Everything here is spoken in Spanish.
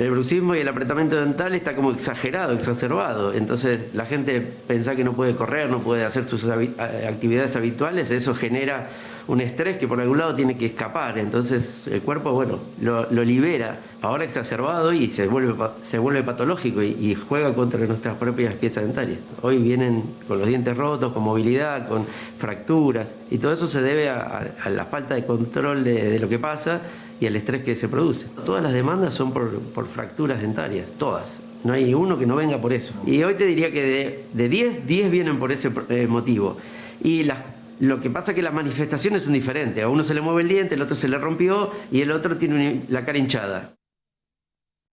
El bruxismo y el apretamiento dental está como exagerado, exacerbado. Entonces la gente piensa que no puede correr, no puede hacer sus actividades habituales. Eso genera un estrés que por algún lado tiene que escapar. Entonces el cuerpo, bueno, lo libera. Ahora exacerbado y se vuelve patológico y juega contra nuestras propias piezas dentarias. Hoy vienen con los dientes rotos, con movilidad, con fracturas. Y todo eso se debe a la falta de control de lo que pasa y el estrés que se produce. Todas las demandas son por fracturas dentarias, todas. No hay uno que no venga por eso. Y hoy te diría que de 10 vienen por ese motivo. Y lo que pasa es que las manifestaciones son diferentes. A uno se le mueve el diente, el otro se le rompió y el otro tiene la cara hinchada.